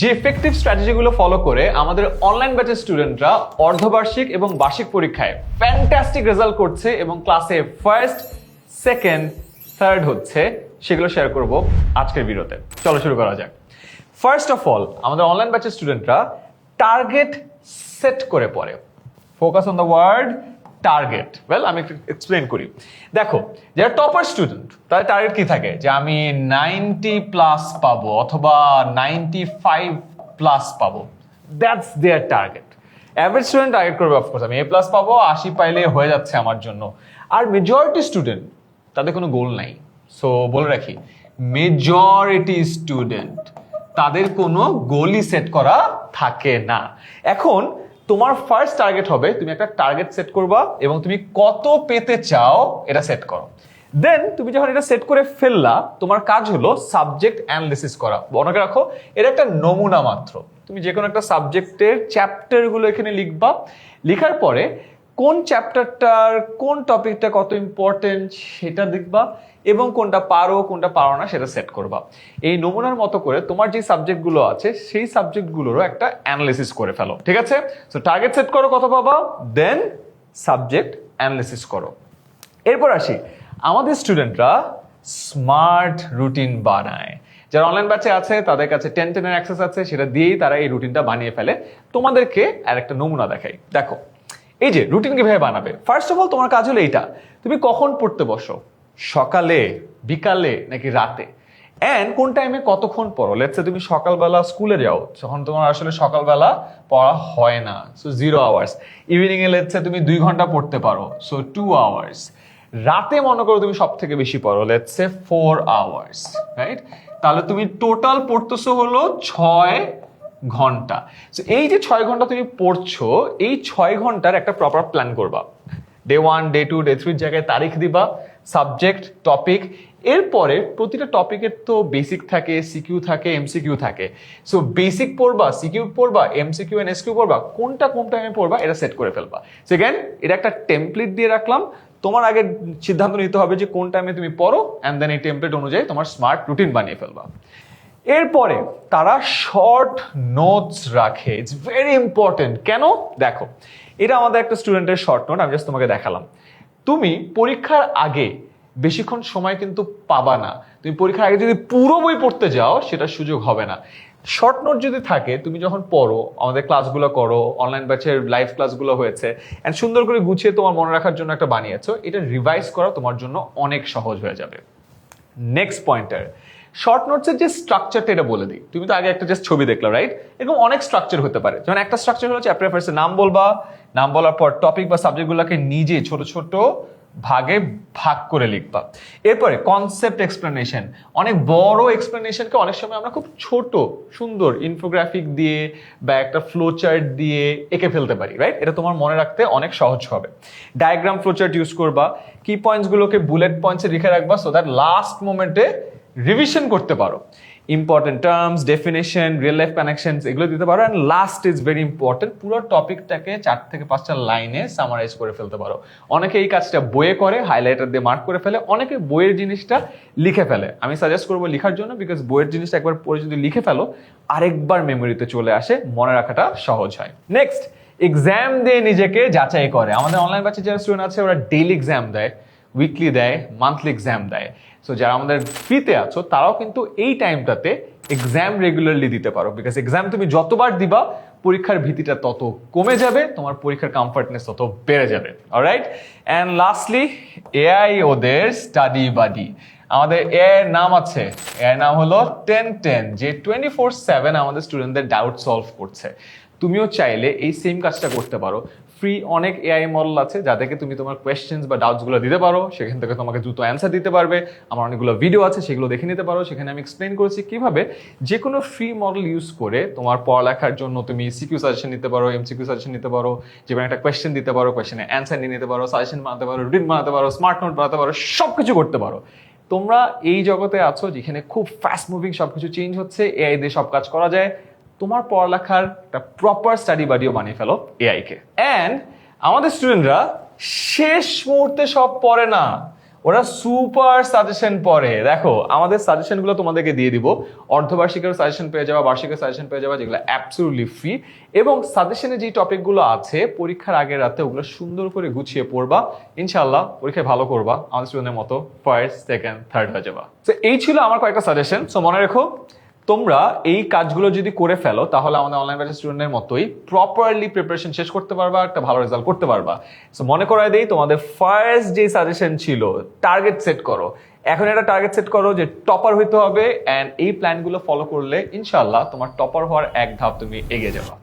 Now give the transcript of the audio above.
যে effective স্ট্র্যাটেজিগুলো follow করে আমাদের অনলাইন ব্যাচের স্টুডেন্টরা অর্ধবার্ষিক এবং বার্ষিক পরীক্ষায় ফ্যান্টাস্টিক রেজাল্ট করছে এবং ক্লাসে ফার্স্ট, সেকেন্ড, থার্ড হচ্ছে, সেগুলো শেয়ার করব আজকের ভিডিওতে। চলো শুরু করা যাক। ফার্স্ট অফ অল, আমাদের অনলাইন ব্যাচের স্টুডেন্টরা টার্গেট সেট করে পড়ে। Focus on the word target. Well, আমি একটু এক্সপ্লেন করি। দেখো, যারা টপার স্টুডেন্ট তাদের টার্গেট কি থাকে, যে আমি 90+ পাবো অথবা 95+ পাবো। That's there target. Average student target করবে অফকোর্স আমি A+ পাবো, 80 পাইলে হয়ে যাচ্ছে আমার জন্য। আর মেজরিটি স্টুডেন্ট তাদের কোনো গোল নাই। সো বলে রাখি, মেজরিটি স্টুডেন্ট তাদের কোনো গোলই সেট করা থাকে না। এখন তোমার ফার্স্ট টার্গেট হবে, তুমি একটা টার্গেট সেট করবা এবং তুমি কত পেতে চাও এটা সেট করো। দেন তুমি যখন এটা সেট করে ফেললা, তোমার কাজ হলো সাবজেক্ট অ্যানালিসিস করা। মনে রাখো, এটা একটা নমুনা মাত্র। তুমি যে কোনো একটা সাবজেক্টের চ্যাপ্টারগুলো এখানে লিখবা। লিখার পরে কোন চ্যাপ্টারটার কোন টপিকটা কত ইম্পর্টেন্ট সেটা দেখবা এবং কোনটা পারো কোনটা পারো না সেটা সেট করবা। এই নমুনার মতো করে তোমার যে সাবজেক্টগুলো আছে সেই সাবজেক্টগুলোরও একটা অ্যানালিসিস করে ফেলো। ঠিক আছে? সো টার্গেট সেট করো কত পাবা, দেন সাবজেক্ট অ্যানালিসিস করো। এরপর আসি, আমাদের স্টুডেন্টরা স্মার্ট রুটিন বানায়। যারা অনলাইন ব্যাচে আছে তাদের কাছে 10-10 অ্যাক্সেস আছে, সেটা দিয়েই তারা এই রুটিনটা বানিয়ে ফেলে। তোমাদেরকে আর একটা নমুনা দেখাই। দেখো, এই যে রুটিন কিভাবে বানাবে। ফার্স্ট অফ অল, তোমার কাজ হলো এইটা, তুমি কখন পড়তে বসো, সকালে, বিকালে নাকি রাতে, অ্যান্ড কোন টাইমে কতক্ষণ পড়ো। লেটস সে তুমি সকালবেলা স্কুলে যাও, যখন তোমার আসলে সকালবেলা পড়া হয় না, so 0 hours. Evening A let's say তুমি 2 ঘন্টা পড়তে পারো, সো 2 আওয়ার্স। রাতে মনে করো তুমি সব থেকে বেশি পড়ো, লেটস সে 4 আওয়ার্স, রাইট? তাহলে তুমি টোটাল পড়তেছো হলো 6 ঘন্টা। এই যে 6 ঘন্টা তুমি পড়ছো, এই 6 ঘন্টার একটা প্রপার প্ল্যান করবা। ডে 1, ডে 2, ডে 3 জায়গায় তারিখ দিবা, সাবজেক্ট, টপিক। এরপরে প্রতিটা টপিকের তো বেসিক থাকে, সিকিউ থাকে, এমসিকিউ থাকে। সো বেসিক পড়বা, সিকিউ পড়বা, এমসিকিউ এন্ড এসকিউ পড়বা, কোনটা কোন টাইমে পড়বা এটা সেট করে ফেলবা। সেকেন্ড, এটা একটা টেমপ্লেট দিয়ে রাখলাম। তোমার আগে সিদ্ধান্ত নিতে হবে যে কোন টাইমে তুমি পড়ো, অ্যান্ড দেন এই টেমপ্লেট অনুযায়ী তোমার স্মার্ট রুটিন বানিয়ে ফেলবা। এরপরে তারা শর্ট নোটস রাখে। It's very important. কেন? দেখো, এটা আমাদের একটা স্টুডেন্টের শর্ট নোট, আমি জাস্ট তোমাকে দেখালাম। তুমি পরীক্ষার আগে বেশিক্ষণ সময় কিন্তু পাবা না। তুমি পরীক্ষার আগে যদি পুরো বই পড়তে যাও, সেটার সুযোগ হবে না। শর্ট নোট যদি থাকে, তুমি যখন পড়ো, আমাদের ক্লাসগুলো করো, অনলাইন ব্যাচের লাইভ ক্লাসগুলো হয়েছে, অ্যান্ড সুন্দর করে গুছিয়ে তোমার মনে রাখার জন্য একটা বানিয়েছো, এটা রিভাইজ করা তোমার জন্য অনেক সহজ হয়ে যাবে। নেক্সট পয়েন্টার, শর্ট নোটসের যে স্ট্রাকচারটা এটা বলে দিই। তুমি তো আগে একটা জাস্ট ছবি দেখলা, রাইট? এরকম অনেক স্ট্রাকচার হতে পারে। যেমন একটা স্ট্রাকচার হলো চ্যাপ্টার ফার্স্টে নাম বলবা, নাম বলার পর টপিক বা সাবজেক্টগুলোকে নিজে ছোট ছোট ভাগে ভাগ করে লিখবা। এরপরে কনসেপ্ট এক্সপ্লেনেশন। অনেক বড় এক্সপ্লেনেশনকে অনেক সময় আমরা খুব ছোট সুন্দর ইনফোগ্রাফিক দিয়ে বা একটা ফ্লো চার্ট দিয়ে এঁকে ফেলতে পারি, রাইট? এটা তোমার মনে রাখতে অনেক সহজ হবে। ডায়াগ্রাম ফ্লো চার্ট ইউজ করবা, কি পয়েন্টসগুলোকে বুলেট পয়েন্টসে লিখে রাখবা, সো দ্যাট লাস্ট মোমেন্টে রিভিশন করতে পারো। Important terms, definition, real life connections এগুলো দিতে পারো। And last is very important, পুরো টপিকটাকে 4 থেকে 5টা লাইনে সামারাইজ করে ফেলতে পারো। অনেকে এই কাজটা বইয়ে করে, হাইলাইটার দিয়ে মার্ক করে ফেলে, অনেকে বইয়ের জিনিসটা লিখে ফেলে। আমি সাজেস্ট করবো লিখার জন্য, বিকজ বইয়ের জিনিসটা একবার পড়ে যদি লিখে ফেলো, আরেকবার মেমোরিতে চলে আসে, মনে রাখাটা সহজ হয়। নেক্সট, এক্সাম দিয়ে নিজেকে যাচাই করে। আমাদের অনলাইন ব্যাচে যারা স্টুডেন্ট আছে, ওরা ডেইলি এক্সাম দেয়, উইকলি দেয়, মান্থলি এক্সাম দেয়। সো যারা আমাদের ফ্রিতে আছো, তারাও কিন্তু এই টাইমটাতে এক্সাম রেগুলারলি দিতে পারো, বিকজ এক্সাম তুমি যতবার দিবা, পরীক্ষার ভীতিটা তত কমে যাবে, তোমার পরীক্ষার কমফর্টনেস তত বেড়ে যাবে। অলরাইট? অ্যান্ড লাস্টলি, এআই ওদের স্টাডি বাডি। আমাদের এআই এর নাম আছে, এআই নাম হলো 1010, যে 24/7 আমাদের স্টুডেন্টদের ডাউট সলভ করছে। তুমিও চাইলে এই সেম কাজটা করতে পারো। ফ্রি অনেক এআই মডেল আছে যাদেরকে তুমি তোমার কোয়েশ্চেন্স বা ডাউটসগুলো দিতে পারো, সেখান থেকে তোমাকে দ্রুত অ্যান্সার দিতে পারবে। আমার অনেকগুলো ভিডিও আছে, সেগুলো দেখে নিতে পারো। সেখানে আমি এক্সপ্লেন করেছি কিভাবে যে কোনো ফ্রি মডেল ইউজ করে তোমার পড়ালেখার জন্য তুমি সিকিউ সাজেশন নিতে পারো, এমসিকিউ সাজেশন নিতে পারো, যেমন একটা কোয়েশ্চেন দিতে পারো, কোয়েশ্চেনের অ্যান্সার নিয়ে নিতে পারো, সাজেশন বানাতে পারো, রুটিন বানাতে পারো, স্মার্ট নোট বানাতে পারো, সব কিছু করতে পারো। তোমরা এই জগতে আছো যেখানে খুব ফাস্ট মুভিং, সবকিছু চেঞ্জ হচ্ছে, এআই দিয়ে সব কাজ করা যায়। তোমার পড়ালেখার একটা প্রপার স্টাডি বাডিও বানিয়ে ফেলো এআই কে। অ্যান্ড আমাদের স্টুডেন্টরা শেষ মুহূর্তে সব পড়ে না, ওরা সুপার সাজেশন পড়ে। দেখো আমাদের সাজেশনগুলো তোমাদেরকে দিয়ে দিব, অর্ধবার্ষিকের সাজেশন পেয়ে যাবা, বার্ষিকের সাজেশন পেয়ে যাবা, যেগুলো অ্যাবসলিউটলি ফ্রি। এবং সাজেশনে যে টপিকগুলো আছে পরীক্ষার আগের রাতে ওগুলো সুন্দর করে গুছিয়ে পড়বা, ইনশাআল্লাহ পরীক্ষায় ভালো করবা, আমাদের স্টুডেন্টের মতো ফার্স্ট সেকেন্ড থার্ড হয়ে যাবা। তো এই ছিল আমার কয়েকটা সাজেশন। সো মনে রেখো, তোমরা এই কাজগুলো যদি করে ফেলো তাহলে আমাদের অনলাইন ব্যাচের স্টুডেন্টের মতোই প্রপারলি প্রিপারেশন শেষ করতে পারবা, একটা ভালো রেজাল্ট করতে পারবা। সো মনে করাই দেই, তোমাদের ফার্স্ট যে সাজেশন ছিল টার্গেট সেট করো। এখন একটা টার্গেট সেট করো যে টপার হইতে হবে, এন্ড এই প্ল্যানগুলো ফলো করলে ইনশাআল্লাহ তোমার টপার হওয়ার এক ধাপ তুমি এগিয়ে যাবা।